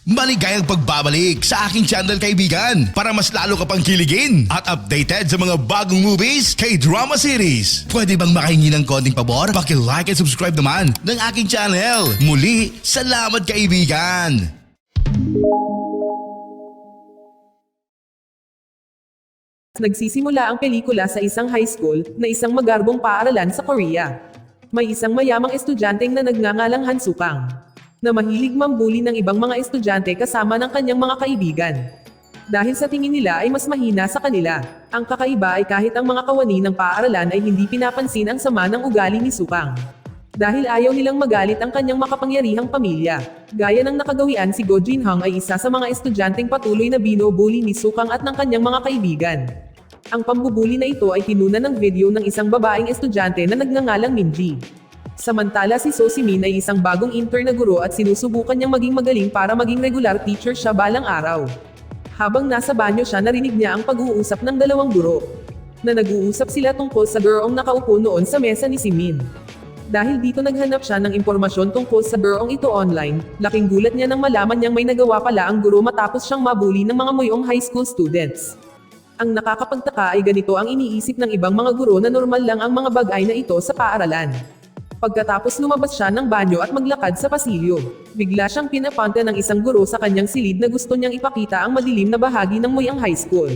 Maligayang pagbabalik sa aking channel, kaibigan, para mas lalo ka pang kiligin at updated sa mga bagong movies, K-drama series. Pwede bang makahingi ng konting pabor? Paki-like and subscribe naman ng aking channel. Muli, salamat kaibigan! Nagsisimula ang pelikula sa isang high school na isang magarbong paaralan sa Korea. May isang mayamang estudyanteng na nagngangalang Han Sukang, na mahilig mambuli ng ibang mga estudyante kasama ng kanyang mga kaibigan. Dahil sa tingin nila ay mas mahina sa kanila. Ang kakaiba ay kahit ang mga kawani ng paaralan ay hindi pinapansin ang sama ng ugali ni Sukang. Dahil ayaw nilang magalit ang kanyang makapangyarihang pamilya. Gaya ng nakagawian, si Go Jin-hong ay isa sa mga estudyanteng patuloy na binubuli ni Sukang at ng kanyang mga kaibigan. Ang pambubuli na ito ay tinunan ng video ng isang babaeng estudyante na nagngangalang Minji. Samantala si So Si-min ay isang bagong intern na guro at sinusubukan niyang maging magaling para maging regular teacher siya balang araw. Habang nasa banyo siya, narinig niya ang pag-uusap ng dalawang guro. Na nag-uusap sila tungkol sa gurong nakaupo noon sa mesa ni Si-min. Dahil dito naghanap siya ng impormasyon tungkol sa gurong ito online, laking gulat niya nang malaman niyang may nagawa pala ang guro matapos siyang mabuli ng mga muyong high school students. Ang nakakapagtaka ay ganito ang iniisip ng ibang mga guro na normal lang ang mga bagay na ito sa paaralan. Pagkatapos lumabas siya ng banyo at maglakad sa pasilyo, bigla siyang pinapanta ng isang guro sa kanyang silid na gusto niyang ipakita ang madilim na bahagi ng muyang high school.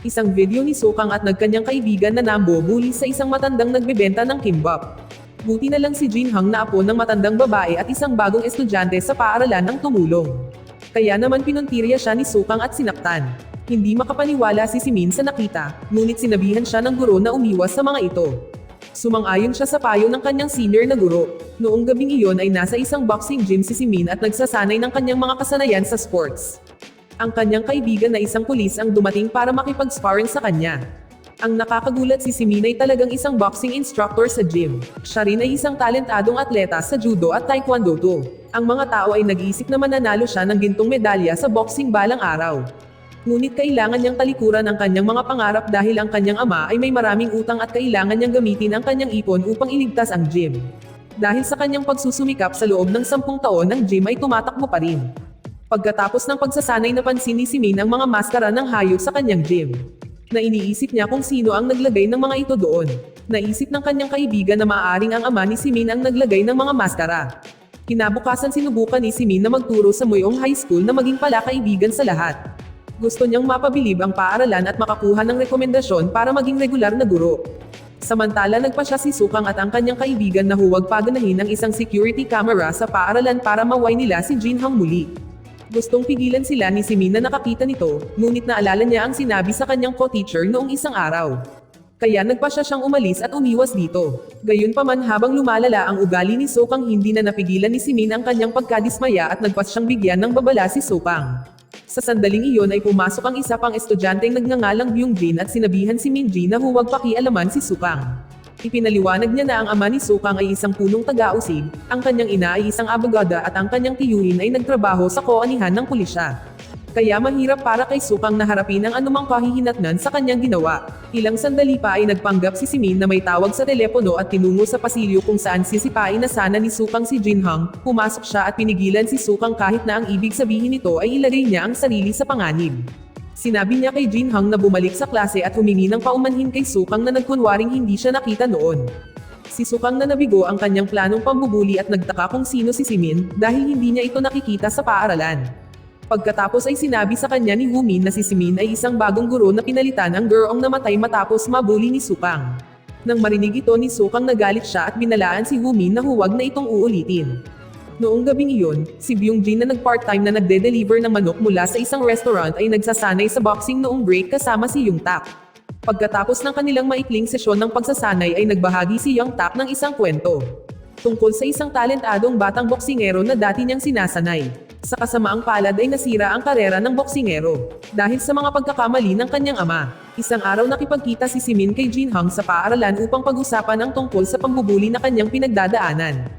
Isang video ni Sukang at nagkanyang kaibigan na nambubuli sa isang matandang nagbebenta ng kimbap. Buti na lang si Jin-hong na apo ng matandang babae at isang bagong estudyante sa paaralan ang tumulong. Kaya naman pinuntirya siya ni Sukang at sinaktan. Hindi makapaniwala si Si-min sa nakita, ngunit sinabihan siya ng guro na umiwas sa mga ito. Sumang-ayon siya sa payo ng kanyang senior na guro. Noong gabing iyon ay nasa isang boxing gym si Si-min at nagsasanay ng kanyang mga kasanayan sa sports. Ang kanyang kaibigan na isang pulis ang dumating para makipag-sparring sa kanya. Ang nakakagulat, si Si-min ay talagang isang boxing instructor sa gym. Siya rin ay isang talentadong atleta sa judo at taekwondo do. Ang mga tao ay nag-iisip na mananalo siya ng gintong medalya sa boxing balang araw. Ngunit kailangan niyang talikuran ang kanyang mga pangarap dahil ang kanyang ama ay may maraming utang at kailangan niyang gamitin ang kanyang ipon upang iligtas ang gym. Dahil sa kanyang pagsusumikap sa loob ng 10 taon, ang gym ay tumatakbo pa rin. Pagkatapos ng pagsasanay, napansin ni Si-min ang mga maskara ng hayop sa kanyang gym. Na iniisip niya kung sino ang naglagay ng mga ito doon. Naisip ng kanyang kaibigan na maaaring ang ama ni Si-min ang naglagay ng mga maskara. Kinabukasan sinubukan ni Si-min na magturo sa muyong high school na maging pala kaibigan sa lahat. Gusto niyang mapabilib ang paaralan at makakuha ng rekomendasyon para maging regular na guro. Samantala nagpa siya si Sukang at ang kanyang kaibigan na huwag paganahin ang isang security camera sa paaralan para maway nila si Jin-hong muli. Gustong pigilan sila ni Si-min na nakakita nito, ngunit naalala niya ang sinabi sa kanyang co-teacher noong isang araw. Kaya nagpa siya siyang umalis at umiwas dito. Gayunpaman, habang lumalala ang ugali ni Sukang, hindi na napigilan ni Si-min ang kanyang pagkadismaya at nagpas siyang bigyan ng babala si Sukang. Sa sandaling iyon ay pumasok ang isa pang estudyanteng nagngangalang Byung-jin at sinabihan si Minji na huwag pakialaman si Sukang. Ipinaliwanag niya na ang ama ni Sukang ay isang punong taga-usig, ang kanyang ina ay isang abogada at ang kanyang tiyuhin ay nagtrabaho sa koanihan ng pulisya. Kaya mahirap para kay Sukang na harapin ang anumang kahihinatnan sa kanyang ginawa. Ilang sandali pa ay nagpanggap si Si-min na may tawag sa telepono at tinungo sa pasilyo kung saan sisipain na sana ni Sukang si Jin-hong. Pumasok siya at pinigilan si Sukang kahit na ang ibig sabihin nito ay ilagay niya ang sarili sa panganib. Sinabi niya kay Jin-hong na bumalik sa klase at humingi ng paumanhin kay Sukang na nagkunwaring hindi siya nakita noon. Si Sukang na nabigo ang kanyang planong pambubuli at nagtaka kung sino si Si-min dahil hindi niya ito nakikita sa paaralan. Pagkatapos ay sinabi sa kanya ni Woo-min na si Si-min ay isang bagong guro na pinalitan ang gurong namatay matapos mabuli ni Sukang. Nang marinig ito ni Sukang, nagalit siya at binalaan si Woo-min na huwag na itong uulitin. Noong gabing iyon, si Byung-jin na nag-part-time na nagde-deliver ng manok mula sa isang restaurant ay nagsasanay sa boxing noong break kasama si Young-tak. Pagkatapos ng kanilang maikling sesyon ng pagsasanay ay nagbahagi si Young-tak ng isang kwento tungkol sa isang talentadong batang boksingero na dati niyang sinasanay. Sa kasamaang palad ay nasira ang karera ng boksingero dahil sa mga pagkakamali ng kanyang ama. Isang araw nakipagkita si Si-min kay Jin-hong sa paaralan upang pag-usapan ang tungkol sa pambubuli na kanyang pinagdadaanan.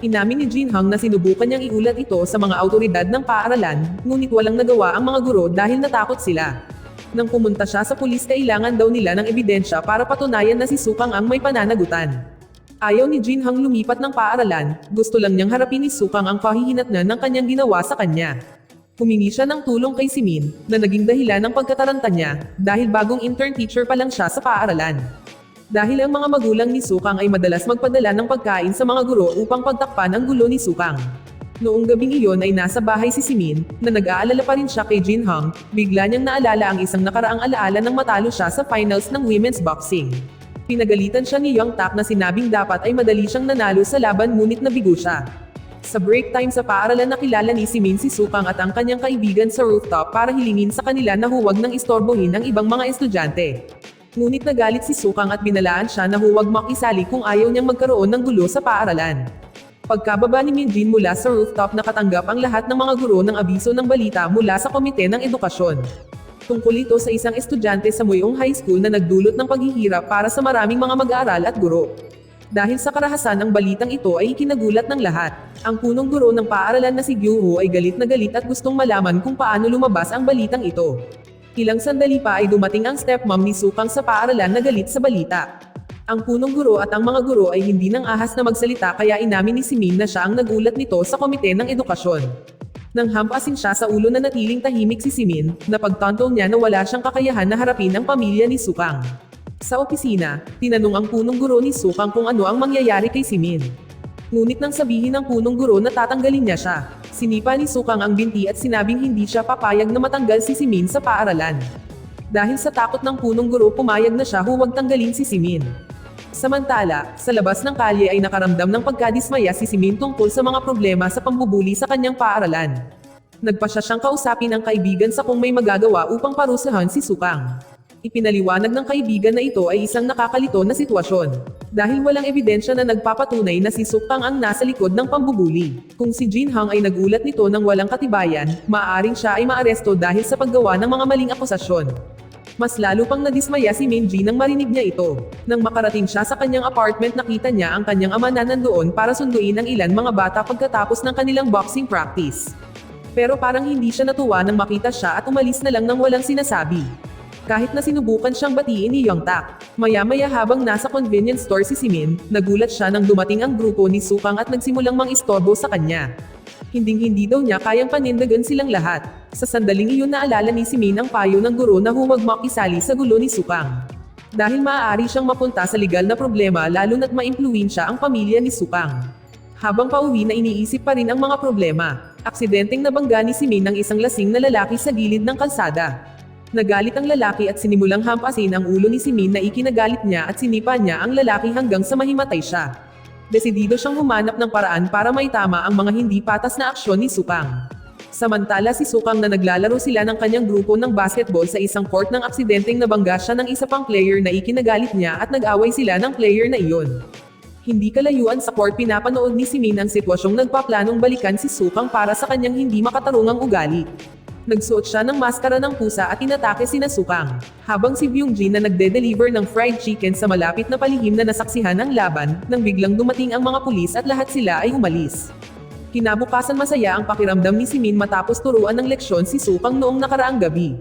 Inamin ni Jin-hong na sinubukan niyang iulat ito sa mga awtoridad ng paaralan, ngunit walang nagawa ang mga guro dahil natakot sila. Nang pumunta siya sa pulis, kailangan daw nila ng ebidensya para patunayan na si Sukang ang may pananagutan. Ayaw ni Jin-hong lumipat ng paaralan, gusto lang niyang harapin ni Sukang ang kahihinatnan ng kanyang ginawa sa kanya. Humingi siya ng tulong kay si Min, na naging dahilan ng pagkataranta niya, dahil bagong intern teacher pa lang siya sa paaralan. Dahil ang mga magulang ni Sukang ay madalas magpadala ng pagkain sa mga guro upang pagtakpan ang gulo ni Sukang. Noong gabing iyon ay nasa bahay si Simin, na nag-aalala pa rin siya kay Jin Hong, bigla niyang naalala ang isang nakaraang alaala nang matalo siya sa finals ng women's boxing. Pinagalitan siya ni Young Tak na sinabing dapat ay madali siyang nanalo sa laban ngunit nabigo siya. Sa break time sa paaralan nakilala ni Simin si Sukang at ang kanyang kaibigan sa rooftop para hilingin sa kanila na huwag nang istorbohin ang ibang mga estudyante. Ngunit nagalit si Sukang at binalaan siya na huwag makisali kung ayaw niyang magkaroon ng gulo sa paaralan. Pagkababa ni Minjin mula sa rooftop nakatanggap ang lahat ng mga guro ng abiso ng balita mula sa Komite ng Edukasyon. Tungkol ito sa isang estudyante sa Muyong High School na nagdulot ng paghihirap para sa maraming mga mag-aaral at guro. Dahil sa karahasan ang balitang ito ay ikinagulat ng lahat. Ang punong guro ng paaralan na si Gyu-ho ay galit na galit at gustong malaman kung paano lumabas ang balitang ito. Ilang sandali pa ay dumating ang stepmom ni Sukang sa paaralan na galit sa balita. Ang punong guro at ang mga guro ay hindi nang ahas na magsalita kaya inamin ni Simin na siya ang nagulat nito sa Komite ng Edukasyon. Nang hampasin siya sa ulo na natiling tahimik si Simin, napagtanto niya na wala siyang kakayahan na harapin ang pamilya ni Sukang. Sa opisina, tinanong ang punong guro ni Sukang kung ano ang mangyayari kay Simin. Ngunit nang sabihin ng punong guro na tatanggalin niya siya, sinipa ni Sukang ang binti at sinabing hindi siya papayag na matanggal si Simin sa paaralan. Dahil sa takot ng punong guro pumayag na siya huwag tanggalin si Simin. Samantala, sa labas ng kalye ay nakaramdam ng pagkadismaya si Simin tungkol sa mga problema sa pambubuli sa kanyang paaralan. Nagpasya siyang kausapin ang kaibigan sa kung may magagawa upang parusahan si Sukang. Ipinaliwanag ng kaibigan na ito ay isang nakakalito na sitwasyon. Dahil walang ebidensya na nagpapatunay na si Sukang ang nasa likod ng pambubuli. Kung si Jin Hong ay nagulat nito ng walang katibayan, maaaring siya ay maaresto dahil sa paggawa ng mga maling akusasyon. Mas lalo pang nadismaya si Minji nang marinig niya ito. Nang makarating siya sa kanyang apartment nakita niya ang kanyang ama na nandoon para sunduin ang ilan mga bata pagkatapos ng kanilang boxing practice. Pero parang hindi siya natuwa nang makita siya at umalis na lang nang walang sinasabi. Kahit na sinubukan siyang batiin ni Young Tak. Maya-maya habang nasa convenience store si Simin, nagulat siya nang dumating ang grupo ni Sukang at nagsimulang mangistorbo sa kanya. Hinding-hindi daw niya kayang panindagan silang lahat. Sa sandaling iyon naalala ni Simin ang payo ng guro na huwag makisali sa gulo ni Sukang. Dahil maaari siyang mapunta sa legal na problema lalo na't maimpluwensya ang pamilya ni Sukang. Habang pauwi na iniisip pa rin ang mga problema, aksidenteng nabangga ni Simin ng isang lasing na lalaki sa gilid ng kalsada. Nagalit ang lalaki at sinimulang hampasin ang ulo ni Simin na ikinagalit niya at sinipa niya ang lalaki hanggang sa mahimatay siya. Desidido siyang humanap ng paraan para maitama ang mga hindi patas na aksyon ni Sukang. Samantala si Sukang na naglalaro sila ng kanyang grupo ng basketball sa isang court ng aksidenteng nabangga siya ng isa pang player na ikinagalit niya at nag-away sila ng player na iyon. Hindi kalayuan sa court pinapanood ni Simin ang sitwasyong nagpaplanong balikan si Sukang para sa kanyang hindi makatarungang ugali. Nagsuot siya ng maskara ng pusa at inatake sina Sukang. Habang si Byung-jin na nagde-deliver ng fried chicken sa malapit na palihim na nasaksihan ang laban, nang biglang dumating ang mga pulis at lahat sila ay umalis. Kinabukasan masaya ang pakiramdam ni Simin matapos turuan ng leksyon si Sukang noong nakaraang gabi.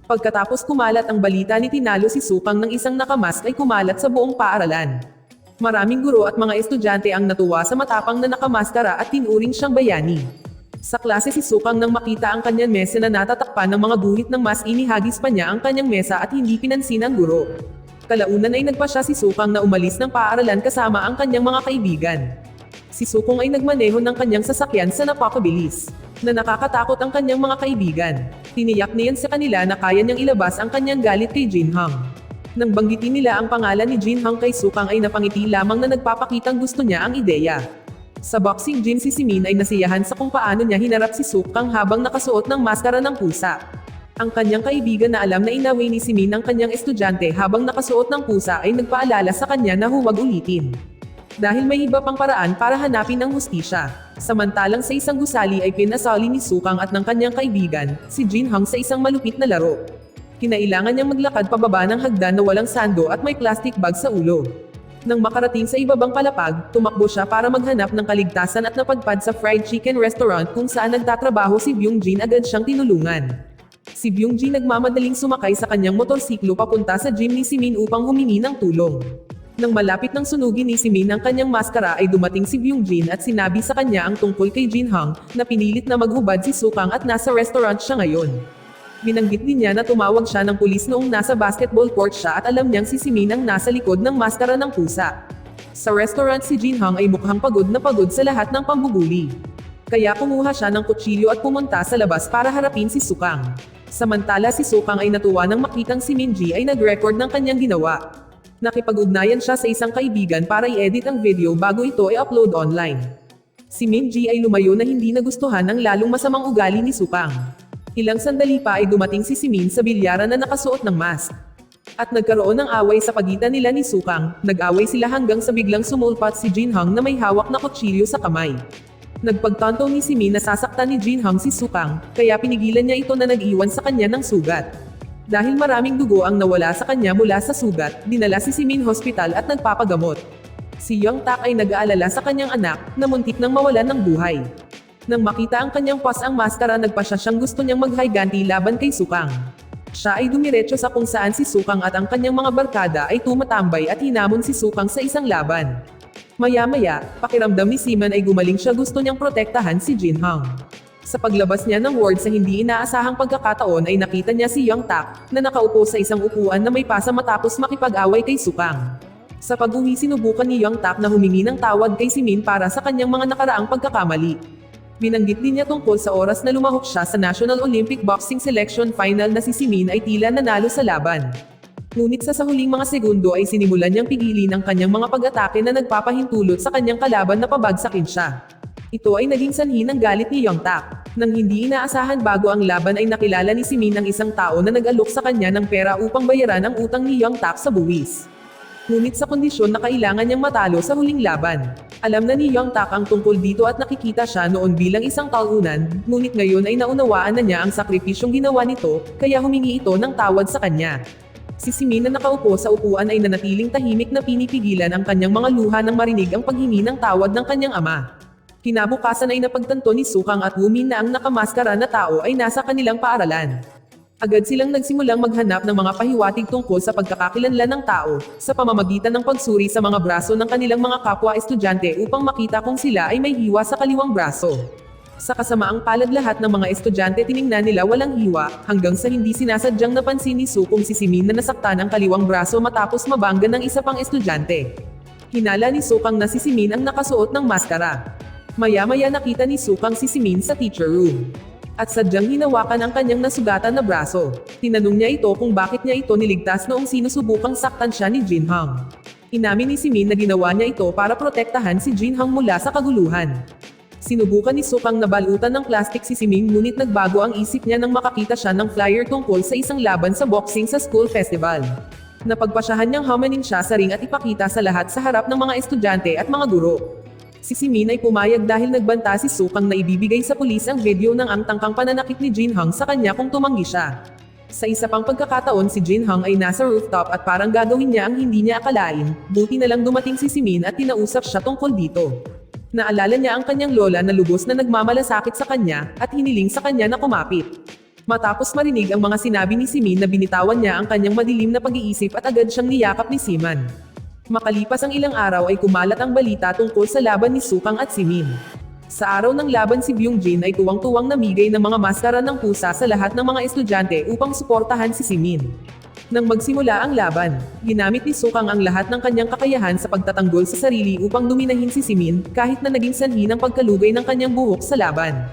Pagkatapos kumalat ang balita ni tinalo si Sukang ng isang nakamask ay kumalat sa buong paaralan. Maraming guro at mga estudyante ang natuwa sa matapang na nakamaskara at tinuring siyang bayani. Sa klase si Sukang nang makita ang kanyang mesa na natatakpan ng mga guhit ng mas inihagis pa niya ang kanyang mesa at hindi pinansin ang guro. Kalaunan ay nagpasya si Sukang na umalis ng paaralan kasama ang kanyang mga kaibigan. Si Sukong ay nagmaneho ng kanyang sasakyan sa napakabilis, na nakakatakot ang kanyang mga kaibigan. Tiniyak niyan sa kanila na kaya niyang ilabas ang kanyang galit kay Jin Hong. Nang banggitin nila ang pangalan ni Jin Hong kay Sukang ay napangiti lamang na nagpapakitang gusto niya ang ideya. Sa boxing gym si Simin ay nasiyahan sa kung paano niya hinarap si Sukang habang nakasuot ng maskara ng pusa. Ang kanyang kaibigan na alam na inaway ni Simin ang kanyang estudyante habang nakasuot ng pusa ay nagpaalala sa kanya na huwag ulitin. Dahil may iba pang paraan para hanapin ang hustisya. Samantalang sa isang gusali ay pinasali ni Sukang at ng kanyang kaibigan, si Jin Hong sa isang malupit na laro. Kinailangan niyang maglakad pababa ng hagdan na walang sando at may plastic bag sa ulo. Nang makarating sa ibabang palapag, tumakbo siya para maghanap ng kaligtasan at napadpad sa fried chicken restaurant kung saan nagtatrabaho si Byung-jin agad siyang tinulungan. Si Byung-jin nagmamadaling sumakay sa kanyang motorsiklo papunta sa gym ni Simin upang humingi ng tulong. Nang malapit ng sunugin ni Simin ang kanyang maskara ay dumating si Byung-jin at sinabi sa kanya ang tungkol kay Jin-hang, na pinilit na maghubad si Sukang at nasa restaurant siya ngayon. Binanggit din niya na tumawag siya ng pulis noong nasa basketball court siya at alam niyang si Simin ang nasa likod ng maskara ng pusa. Sa restaurant si Jin-hang ay mukhang pagod na pagod sa lahat ng pambubuli. Kaya kumuha siya ng kutsilyo at pumunta sa labas para harapin si Sukang. Samantala si Sukang ay natuwa nang makitang si Minji ay nag-record ng kanyang ginawa. Nakipag-ugnayan siya sa isang kaibigan para i-edit ang video bago ito i-upload online. Si Minji ay lumayo na hindi nagustuhan ng lalong masamang ugali ni Sukang. Ilang sandali pa ay dumating si Simin sa bilyaran na nakasuot ng mask. At nagkaroon ng away sa pagitan nila ni Sukang, nag-away sila hanggang sa biglang sumulpat si Jin-hang na may hawak na kutsilyo sa kamay. Nagpagtanto ni Simin na sasaktan ni Jin-hang si Sukang, kaya pinigilan niya ito na nag-iwan sa kanya ng sugat. Dahil maraming dugo ang nawala sa kanya mula sa sugat, dinala si Simin hospital at nagpapagamot. Si Young-tak ay nag-aalala sa kanyang anak, na muntik nang mawalan ng buhay. Nang makita ang kanyang ang maskara nagpasya siyang gusto niyang mag-higanti laban kay Sukang. Siya ay dumiretso sa kung saan si Sukang at ang kanyang mga barkada ay tumatambay at hinamon si Sukang sa isang laban. Maya-maya, pakiramdam ni Simon ay gumaling siya gusto niyang protektahan si Jin-hang. Sa paglabas niya ng ward sa hindi inaasahang pagkakataon ay nakita niya si Young-tak, na nakaupo sa isang upuan na may pasa matapos makipag-away kay Sukang. Sa pag-uwi sinubukan ni Young-tak na humingi ng tawad kay Simin para sa kanyang mga nakaraang pagkakamali. Binanggit din niya tungkol sa oras na lumahok siya sa National Olympic Boxing Selection Final na si Simin ay tila nanalo sa laban. Ngunit sa huling mga segundo ay sinimulan niyang pigilin ang kanyang mga pag-atake na nagpapahintulot sa kanyang kalaban na pabagsakin siya. Ito ay naging sanhi ng galit ni Young-tak. Nang hindi inaasahan bago ang laban ay nakilala ni Simin ang isang tao na nag-alok sa kanya ng pera upang bayaran ang utang ni Young-tak sa buwis. Ngunit sa kondisyon na kailangan niyang matalo sa huling laban. Alam na ni Young-tak ang tungkol dito at nakikita siya noon bilang isang talunan, ngunit ngayon ay naunawaan na niya ang sakripisyong ginawa nito, kaya humingi ito ng tawad sa kanya. Si Simin na nakaupo sa upuan ay nanatiling tahimik na pinipigilan ang kanyang mga luha nang marinig ang paghingi ng tawad ng kanyang ama. Kinabukasan ay napagtanto ni Sukang at Wumin na ang nakamaskara na tao ay nasa kanilang paaralan. Agad silang nagsimulang maghanap ng mga pahiwatig tungkol sa pagkakakilanlan ng tao, sa pamamagitan ng pagsuri sa mga braso ng kanilang mga kapwa-estudyante upang makita kung sila ay may hiwa sa kaliwang braso. Sa kasamaang palad lahat ng mga estudyante tiningnan nila walang hiwa, hanggang sa hindi sinasadyang napansin ni Sukong si Simin na nasaktan ang kaliwang braso matapos mabangga ng isa pang estudyante. Hinala ni Sukang na si Simin ang nakasuot ng maskara. Maya-maya nakita ni Sukang si Simin sa teacher room. At sadyang hinawakan ang kanyang nasugatan na braso. Tinanong niya ito kung bakit niya ito niligtas noong sinusubukang saktan siya ni Jin-hang. Inamin ni Simin na ginawa niya ito para protektahan si Jin-hang mula sa kaguluhan. Sinubukan ni Sukang na balutan ng plastik si Simin ngunit nagbago ang isip niya nang makakita siya ng flyer tungkol sa isang laban sa boxing sa school festival. Napagpasyahan niyang hamanin siya sa ring at ipakita sa lahat sa harap ng mga estudyante at mga guro. Si Simin ay pumayag dahil nagbanta si Sukang na ibibigay sa pulis ang video ng ang tangkang pananakit ni Jin-hang sa kanya kung tumanggi siya. Sa isa pang pagkakataon si Jin-hang ay nasa rooftop at parang gagawin niya ang hindi niya akalain, buti na lang dumating si Simin at tinausap siya tungkol dito. Naalala niya ang kanyang lola na lubos na nagmamalasakit sa kanya, at hiniling sa kanya na kumapit. Matapos marinig ang mga sinabi ni Simin na binitawan niya ang kanyang madilim na pag-iisip at agad siyang niyakap ni Siman. Makalipas ang ilang araw ay kumalat ang balita tungkol sa laban ni Sukang at Simin. Sa araw ng laban si Byung-jin ay tuwang-tuwang namigay ng mga maskara ng pusa sa lahat ng mga estudyante upang suportahan si Simin. Nang magsimula ang laban, ginamit ni Sukang ang lahat ng kanyang kakayahan sa pagtatanggol sa sarili upang dominahin si Simin, kahit na naging sanhi ng pagkalugay ng kanyang buhok sa laban.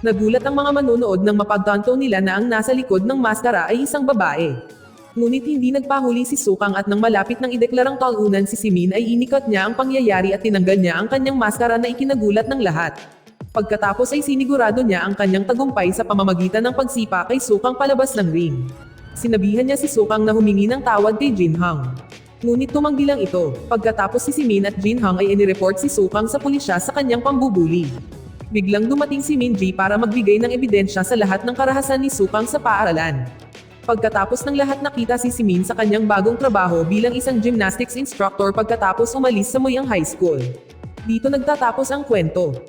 Nagulat ang mga manonood nang mapagtanto nila na ang nasa likod ng maskara ay isang babae. Ngunit hindi nagpahuli si Sukang at nang malapit ng ideklarang talunan si Simin ay inikot niya ang pangyayari at tinanggal niya ang kanyang maskara na ikinagulat ng lahat. Pagkatapos ay sinigurado niya ang kanyang tagumpay sa pamamagitan ng pagsipa kay Sukang palabas ng ring. Sinabihan niya si Sukang na humingi ng tawad kay Jin-hang. Ngunit tumanggi lang ito. Pagkatapos si Simin at Jin-hang ay inireport si Sukang sa pulisya sa kanyang pambubuli. Biglang dumating si Minji para magbigay ng ebidensya sa lahat ng karahasan ni Sukang sa paaralan. Pagkatapos ng lahat nakita si Simin sa kanyang bagong trabaho bilang isang gymnastics instructor pagkatapos umalis sa Muyang High School. Dito nagtatapos ang kwento.